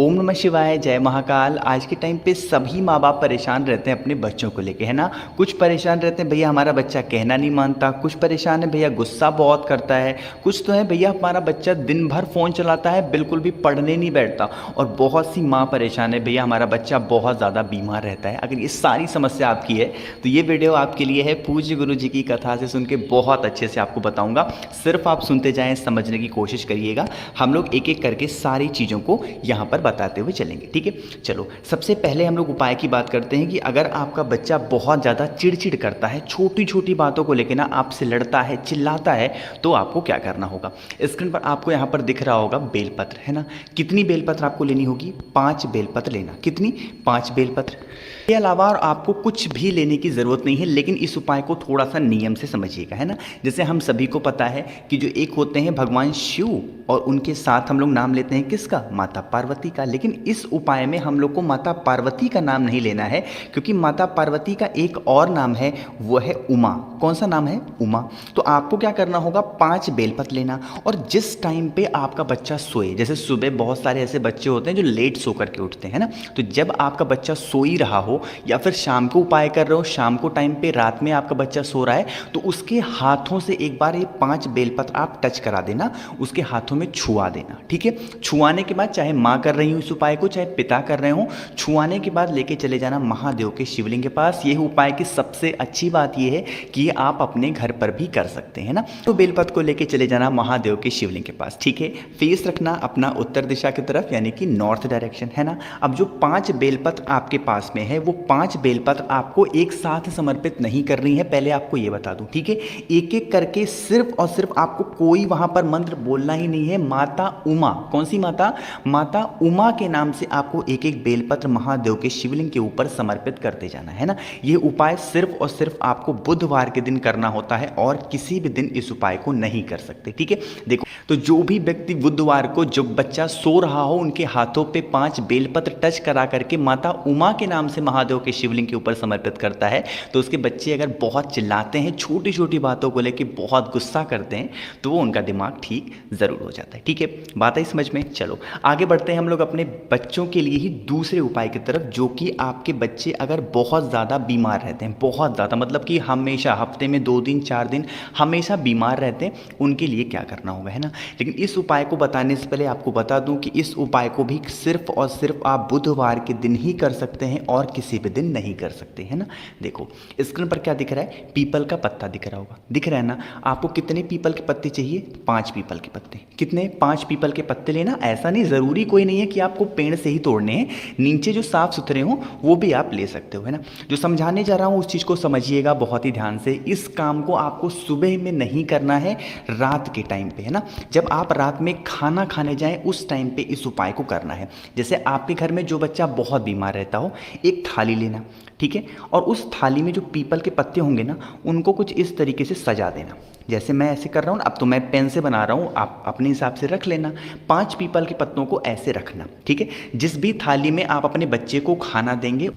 ओम नमः शिवाय, जय महाकाल। आज के टाइम पे सभी माँ बाप परेशान रहते हैं अपने बच्चों को लेके, है ना। कुछ परेशान रहते हैं भैया हमारा बच्चा कहना नहीं मानता, कुछ परेशान है भैया गुस्सा बहुत करता है, कुछ तो है भैया हमारा बच्चा दिन भर फ़ोन चलाता है, बिल्कुल भी पढ़ने नहीं बैठता। और बहुत सी माँ परेशान है भैया हमारा बच्चा बहुत ज़्यादा बीमार रहता है। अगर ये सारी समस्या आपकी है तो ये वीडियो आपके लिए है। पूज्य गुरु जी की कथा से सुन के बहुत अच्छे से आपको बताऊँगा, सिर्फ आप सुनते जाएँ, समझने की कोशिश करिएगा। हम लोग एक एक करके सारी चीज़ों को यहाँ पर बताते हुए चलेंगे, ठीक है। चलो सबसे पहले हम लोग उपाय की बात करते हैं कि अगर आपका बच्चा बहुत ज़्यादा चिड़चिड़ करता है, छोटी छोटी बातों को लेकर ना आपसे लड़ता है, चिल्लाता है, तो आपको क्या करना होगा। स्क्रीन पर आपको यहाँ पर दिख रहा होगा बेलपत्र, है ना। कितनी बेलपत्र आपको लेनी होगी? 5 बेलपत्र लेना। कितनी? 5 बेलपत्र। के अलावा और आपको कुछ भी लेने की ज़रूरत नहीं है, लेकिन इस उपाय को थोड़ा सा नियम से समझिएगा, है ना। जैसे हम सभी को पता है कि जो एक होते हैं भगवान शिव और उनके साथ हम लोग नाम लेते हैं किसका? माता पार्वती का। लेकिन इस उपाय में हम लोग को माता पार्वती का नाम नहीं लेना है, क्योंकि माता पार्वती का एक और नाम है, वो है उमा। कौन सा नाम है? उमा। तो आपको क्या करना होगा? 5 बेलपत्र लेना। और जिस टाइम पे आपका बच्चा सोए, जैसे सुबह बहुत सारे ऐसे बच्चे होते हैं जो लेट सो करके उठते हैं ना, तो जब आपका बच्चा सो ही रहा हो या फिर शाम को उपाय कर रहे हो, शाम को टाइम पे, रात में आपका बच्चा सो रहा है, तो उसके हाथों से एक बार ये 5 बेलपत्र आप टच करा देना, उसके हाथों में छुआ देना, ठीक है। छुआने के बाद चाहे माँ कर रही हो इस उपाय को, चाहे पिता कर रहे हो, छुआने के बाद लेके चले जाना महादेव के शिवलिंग के पास। ये उपाय की सबसे अच्छी बात ये है कि ये आप अपने घर पर भी कर सकते हैं ना। तो बेलपत्र को लेके चले जाना महादेव के शिवलिंग के पास, ठीक है। फेस रखना अपना उत्तर दिशा की तरफ, यानी कि नॉर्थ डायरेक्शन, है ना। अब जो 5 बेलपत्र आपके पास में है, वो 5 बेलपत्र आपको एक साथ समर्पित नहीं करनी है, पहले आपको ये बता दूं, ठीक है। एक एक करके सिर्फ और सिर्फ आपको कोई वहां पर मंत्र बोलना ही नहीं है। माता उमा, कौन सी माता? माता उमा के नाम से आपको एक एक बेलपत्र महादेव के शिवलिंग के ऊपर समर्पित करते जाना है ना। ये उपाय सिर्फ और सिर्फ आपको बुधवार के दिन करना होता है और किसी भी दिन इस उपाय को नहीं कर सकते, ठीक है। देखो, तो जो भी व्यक्ति बुधवार को जो बच्चा सो रहा हो, उनके हाथों पे 5 बेलपत्र टच करा करके माता उमा के नाम से महादेव के शिवलिंग के ऊपर समर्पित करता है, तो उसके बच्चे अगर बहुत चिल्लाते हैं, छोटी छोटी बातों को लेकर बहुत गुस्सा करते हैं, तो वो उनका दिमाग ठीक ज़रूर हो जाता है, ठीक है। बात आई समझ में? चलो आगे बढ़ते हैं हम लोग अपने बच्चों के लिए ही दूसरे उपाय की तरफ, जो कि आपके बच्चे अगर बहुत ज़्यादा बीमार रहते हैं, बहुत ज़्यादा मतलब कि हमेशा हफ्ते में 2 दिन 4 दिन हमेशा बीमार रहते हैं, उनके लिए क्या करना होगा, है ना। लेकिन इस उपाय को बताने से पहले आपको बता दूं कि इस उपाय को भी सिर्फ और सिर्फ आप बुधवार के दिन ही कर सकते हैं और किसी भी दिन नहीं कर सकते, है ना। देखो स्क्रीन पर क्या दिख रहा है? पीपल का पत्ता दिख रहा होगा, दिख रहा है ना। आपको कितने पीपल के पत्ते चाहिए? 5 पीपल के पत्ते। कितने? 5 पीपल के पत्ते लेना। ऐसा नहीं, ज़रूरी कोई नहीं है कि आपको पेड़ से ही तोड़ने हैं, नीचे जो साफ सुथरे हों वो भी आप ले सकते हो, है ना। जो समझाने जा रहा हूँ उस चीज़ को समझिएगा बहुत ही ध्यान से। इस काम को आपको सुबह में नहीं करना है, रात के टाइम पे, है ना। जब आप रात में खाना खाने जाएं उस टाइम पे इस उपाय को करना है। जैसे आपके घर में जो बच्चा बहुत बीमार रहता हो, एक थाली लेना, ठीक है। और उस थाली में जो पीपल के पत्ते होंगे ना, उनको कुछ इस तरीके से सजा देना, जैसे मैं ऐसे कर रहा हूँ। अब तो मैं पेन से बना रहा हूँ, आप अपने हिसाब से रख लेना। 5 पीपल के पत्तों को ऐसे रखना, ठीक है। जिस भी थाली में आप अपने बच्चे को खाना देंगे,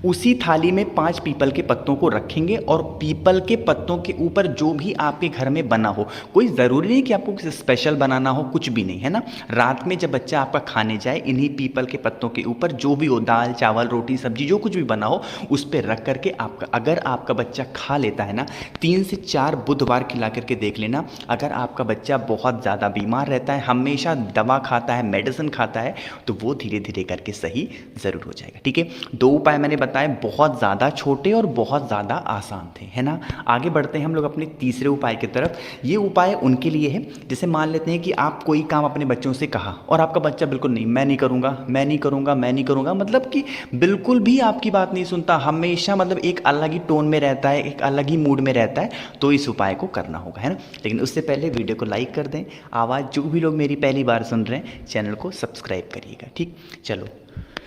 उसी थाली में 5 पीपल के पत्तों को रखेंगे और पीपल के पत्तों के ऊपर जो भी आपके घर में बना हो, कोई ज़रूरी नहीं कि आपको कुछ स्पेशल बनाना हो, कुछ भी नहीं, है ना। रात में जब बच्चा आपका खाने जाए, इन्हीं पीपल के पत्तों के ऊपर जो भी हो, दाल चावल रोटी सब्जी जो कुछ भी बना हो, उस पर रख करके आपका, अगर आपका बच्चा खा लेता है ना, 3 से 4 बुधवार खिला करके देख लेना। अगर आपका बच्चा बहुत ज़्यादा बीमार रहता है, हमेशा दवा खाता है, मेडिसिन खाता है, तो वो धीरे धीरे करके सही ज़रूर हो जाएगा, ठीक है। 2 उपाय मैंने बताए, बहुत ज़्यादा छोटे और बहुत ज़्यादा आसान थे, है ना। आगे बढ़ते हैं हम लोग अपने तीसरे उपाय की तरफ। ये उपाय उनके लिए है, जैसे मान लेते हैं कि आप कोई काम अपने बच्चों से कहा और आपका बच्चा बिल्कुल नहीं, मैं नहीं करूँगा, मैं नहीं करूँगा, मैं नहीं करूँगा, मतलब कि बिल्कुल भी आपकी बात नहीं सुनता, हमेशा मतलब एक अलग ही टोन में रहता है, एक अलग ही मूड में रहता है, तो इस उपाय को करना होगा, है ना। लेकिन उससे पहले वीडियो को लाइक कर दें। आवाज़ जो भी लोग मेरी पहली बार सुन रहे हैं, चैनल को सब्सक्राइब करिएगा, ठीक। चलो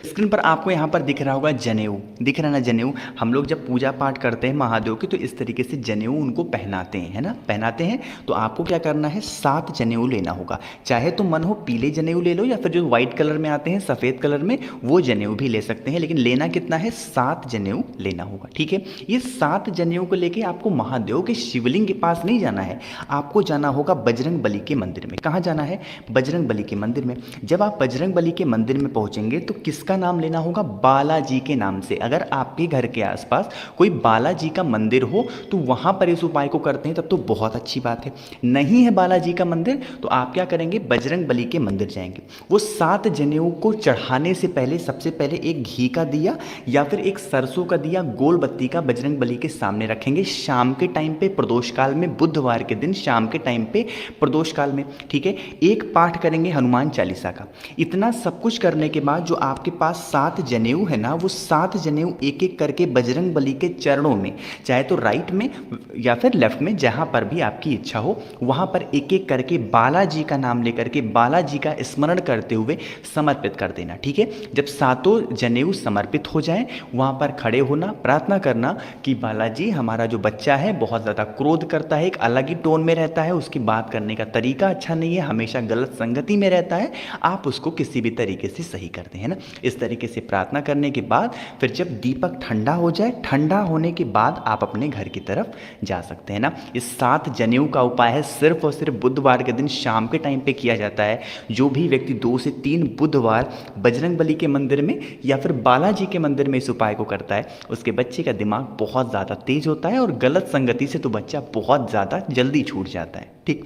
स्क्रीन पर आपको यहाँ पर दिख रहा होगा जनेऊ, दिख रहा है ना जनेऊ। हम लोग जब पूजा पाठ करते हैं महादेव की तो इस तरीके से जनेऊ उनको पहनाते हैं, है ना, पहनाते हैं। तो आपको क्या करना है, 7 जनेऊ लेना होगा। चाहे तो मन हो पीले जनेऊ ले लो या फिर जो व्हाइट कलर में आते हैं सफ़ेद कलर में वो जनेऊ भी ले सकते हैं, लेकिन लेना कितना है, 7 जनेऊ लेना होगा। ठीक है, ये 7 जनेऊ को लेके आपको महादेव के शिवलिंग के पास नहीं जाना है, आपको जाना होगा बजरंग बली के मंदिर में। कहाँ जाना है, बजरंग बली के मंदिर में। जब आप बजरंग बली के मंदिर में पहुंचेंगे तो किसका नाम लेना होगा, बालाजी के नाम से। अगर आपके घर के आसपास कोई बालाजी का मंदिर हो तो वहां पर इस उपाय को करते हैं तब तो बहुत अच्छी बात है। नहीं है बालाजी का मंदिर तो आप क्या करेंगे, बजरंग बली के मंदिर जाएंगे। वो 7 जनेऊ को चढ़ाने से पहले सबसे पहले एक घी का दिया या फिर एक सरसों का दिया गोल बत्ती का बजरंग बली के सामने रखेंगे शाम के टाइम पे, प्रदोष काल में, बुधवार के दिन शाम के टाइम पे प्रदोष काल में। ठीक है, एक पाठ करेंगे हनुमान चालीसा का। इतना सब कुछ करने के बाद जो आपके पास 7 जनेऊ है ना, वो 7 जनेऊ एक एक करके बजरंग बली के चरणों में, चाहे तो राइट में या फिर लेफ्ट में, जहां पर भी आपकी इच्छा हो वहां पर एक एक करके बालाजी का नाम लेकर के बालाजी का स्मरण करते हुए समर्पित कर देना। ठीक है, जब 7 जनेऊ समर्पित हो जाए वहां पर खड़े होना, प्रार्थना करना कि बालाजी हमारा जो बच्चा है बहुत ज़्यादा क्रोध करता है, एक अलग ही टोन में रहता है, उसकी बात करने का तरीका अच्छा नहीं है, हमेशा गलत संगति में रहता है, आप उसको किसी भी तरीके से सही कर दें, है ना। इस तरीके से प्रार्थना करने के बाद फिर जब दीपक ठंडा हो जाए, ठंडा होने के बाद आप अपने घर की तरफ जा सकते हैं ना। इस 7 जनेऊ का उपाय है सिर्फ और सिर्फ बुधवार के दिन शाम के टाइम पे किया जाता है। जो भी व्यक्ति 2 से 3 बुधवार बजरंग बली के मंदिर में या फिर बालाजी के मंदिर में इस उपाय को करता है उसके बच्चे का दिमाग बहुत ज़्यादा तेज होता है और गलत संगति से तो बच्चा बहुत ज़्यादा जल्दी छूट जाता है। ठीक,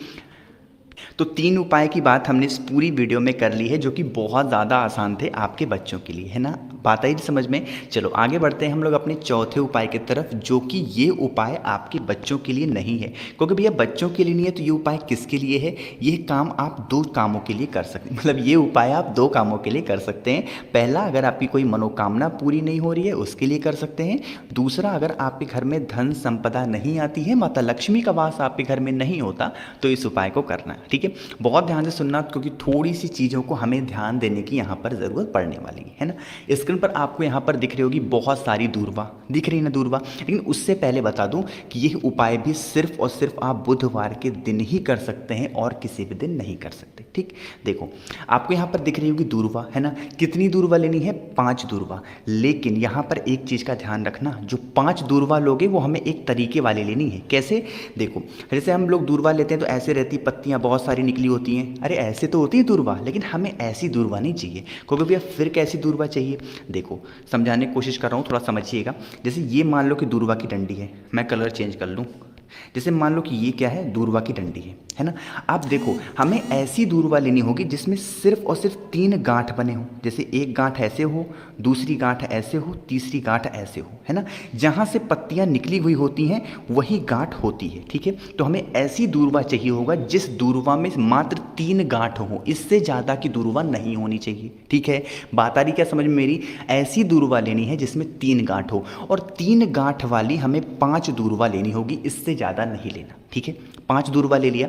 तो 3 उपाय की बात हमने इस पूरी वीडियो में कर ली है जो कि बहुत ज़्यादा आसान थे आपके बच्चों के लिए, है ना। बात आई समझ में। चलो आगे बढ़ते हैं हम लोग अपने चौथे उपाय की तरफ, जो कि ये उपाय आपके बच्चों के लिए नहीं है, क्योंकि भैया बच्चों के लिए नहीं है तो ये उपाय किसके लिए है। ये काम आप 2 कामों के लिए कर सकते हैं, मतलब ये उपाय आप 2 कामों के लिए कर सकते हैं। पहला, अगर आपकी कोई मनोकामना पूरी नहीं हो रही है उसके लिए कर सकते हैं। दूसरा, अगर आपके घर में धन संपदा नहीं आती है, माता लक्ष्मी का वास आपके घर में नहीं होता तो इस उपाय को करना है। ठीक है, बहुत ध्यान से सुनना क्योंकि थोड़ी सी चीज़ों को हमें ध्यान देने की यहाँ पर ज़रूरत पड़ने वाली है ना। स्क्रीन पर आपको यहाँ पर दिख रही होगी बहुत सारी दूर्वा, दिख रही है ना दूर्वा, लेकिन उससे पहले बता दूं कि यह उपाय भी सिर्फ और सिर्फ आप बुधवार के दिन ही कर सकते हैं और किसी भी दिन नहीं कर सकते। ठीक, देखो आपको यहाँ पर दिख रही होगी दूर्वा, है ना। कितनी दूर्वा लेनी है, 5 दूर्वा। लेकिन यहाँ पर एक चीज़ का ध्यान रखना, जो 5 दूर्वा लोगे वो हमें एक तरीके वाली लेनी है। कैसे, देखो जैसे हम लोग दूर्वा लेते हैं तो ऐसे रहती पत्तियाँ बहुत सारी निकली होती हैं, अरे ऐसे तो होती है दूर्वा, लेकिन हमें ऐसी दूर्वा नहीं चाहिए। क्योंकि भैया फिर कैसी दूर्वा चाहिए, देखो समझाने की कोशिश कर रहा हूँ, थोड़ा समझिएगा। जैसे ये मान लो कि दूर्वा की डंडी है, मैं कलर चेंज कर लूँ। जैसे मान लो कि ये क्या है, दूर्वा की डंडी है ना। आप देखो हमें ऐसी दूर्वा लेनी होगी जिसमें सिर्फ और सिर्फ 3 गांठ बने हो। जैसे एक गांठ ऐसे हो, दूसरी गांठ ऐसे हो, तीसरी गांठ ऐसे हो, है ना। जहाँ से पत्तियाँ निकली हुई होती हैं वही गांठ होती है। ठीक है, तो हमें ऐसी दूर्वा चाहिए होगा जिस दूर्वा में मात्र 3 गांठ हो, इससे ज़्यादा की दूर्वा नहीं होनी चाहिए। ठीक है, बात आ रही क्या समझ में मेरी। ऐसी दूर्वा लेनी है जिसमें 3 गांठ हो, और 3 गांठ वाली हमें 5 दूर्वा लेनी होगी, इससे ज़्यादा नहीं लेना। ठीक है, 5 दूर्वा ले लिया।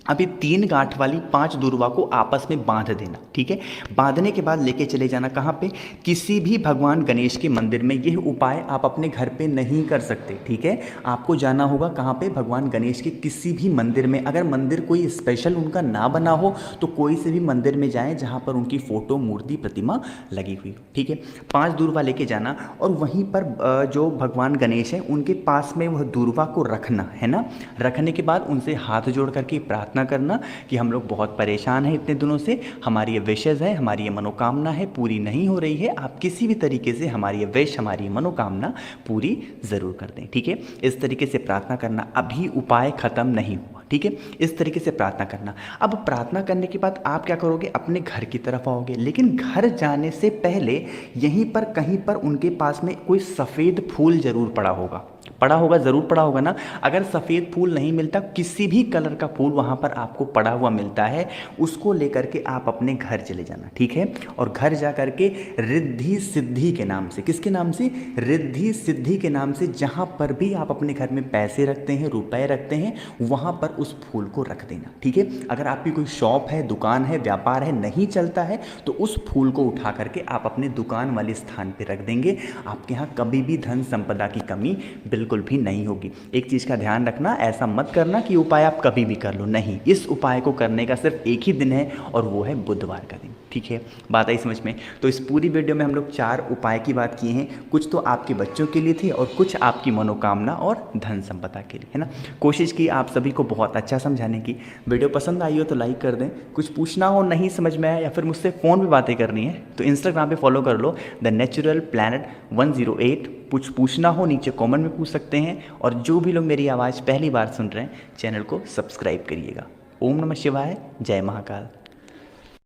अभी 3 गांठ वाली 5 दूर्वा को आपस में बांध देना। ठीक है, बांधने के बाद लेके चले जाना कहाँ पे, किसी भी भगवान गणेश के मंदिर में। यह उपाय आप अपने घर पे नहीं कर सकते। ठीक है, आपको जाना होगा कहाँ पे, भगवान गणेश के किसी भी मंदिर में। अगर मंदिर कोई स्पेशल उनका ना बना हो तो कोई से भी मंदिर में जाएं जहाँ पर उनकी फ़ोटो, मूर्ति, प्रतिमा लगी हुई हो। ठीक है, 5 दूर्वा लेके जाना और वहीं पर जो भगवान गणेश हैं उनके पास में वह दूर्वा को रखना है ना। रखने के बाद उनसे हाथ जोड़ करके प्रार्थना करना कि हम लोग बहुत परेशान हैं इतने दिनों से, हमारी ये विशेष है, हमारी ये मनोकामना है, पूरी नहीं हो रही है, आप किसी भी तरीके से हमारी ये विश, हमारी ये मनोकामना पूरी ज़रूर कर दें। ठीक है, इस तरीके से प्रार्थना करना। अभी उपाय खत्म नहीं हुआ। ठीक है, इस तरीके से प्रार्थना करना। अब प्रार्थना करने के बाद आप क्या करोगे, अपने घर की तरफ आओगे, लेकिन घर जाने से पहले यहीं पर कहीं पर उनके पास में कोई सफ़ेद फूल जरूर पड़ा होगा, पढ़ा होगा, ज़रूर पढ़ा होगा ना। अगर सफ़ेद फूल नहीं मिलता, किसी भी कलर का फूल वहाँ पर आपको पड़ा हुआ मिलता है, उसको लेकर के आप अपने घर चले जाना, ठीक है। और घर जा कर के रिद्धि सिद्धि के नाम से, किसके नाम से, रिद्धि सिद्धि के नाम से, जहाँ पर भी आप अपने घर में पैसे रखते हैं, रुपए रखते हैं, वहाँ पर उस फूल को रख देना, ठीक है। अगर आपकी कोई शॉप है, दुकान है, व्यापार है, नहीं चलता है, तो उस फूल को उठा करके आप अपने दुकान वाले स्थान पर रख देंगे। आपके यहाँ कभी भी धन संपदा की कमी बिल्कुल भी नहीं होगी। एक चीज़ का ध्यान रखना, ऐसा मत करना कि उपाय आप कभी भी कर लो, नहीं, इस उपाय को करने का सिर्फ एक ही दिन है और वो है बुधवार का दिन, ठीक है। बात आई समझ में। तो इस पूरी वीडियो में हम लोग 4 उपाय की बात किए हैं, कुछ तो आपके बच्चों के लिए थे और कुछ आपकी मनोकामना और धन संपदा के लिए, है ना। कोशिश की आप सभी को बहुत अच्छा समझाने की। वीडियो पसंद आई हो तो लाइक कर दें। कुछ पूछना हो, नहीं समझ में आया या फिर मुझसे फ़ोन पे बातें करनी है तो इंस्टाग्राम पे फॉलो कर लो, द नेचुरल प्लैनेट 108। कुछ पूछना हो नीचे कमेंट में पूछ सकते हैं। और जो भी लोग मेरी आवाज़ पहली बार सुन रहे हैं, चैनल को सब्सक्राइब करिएगा। ओम नमः शिवाय, जय महाकाल।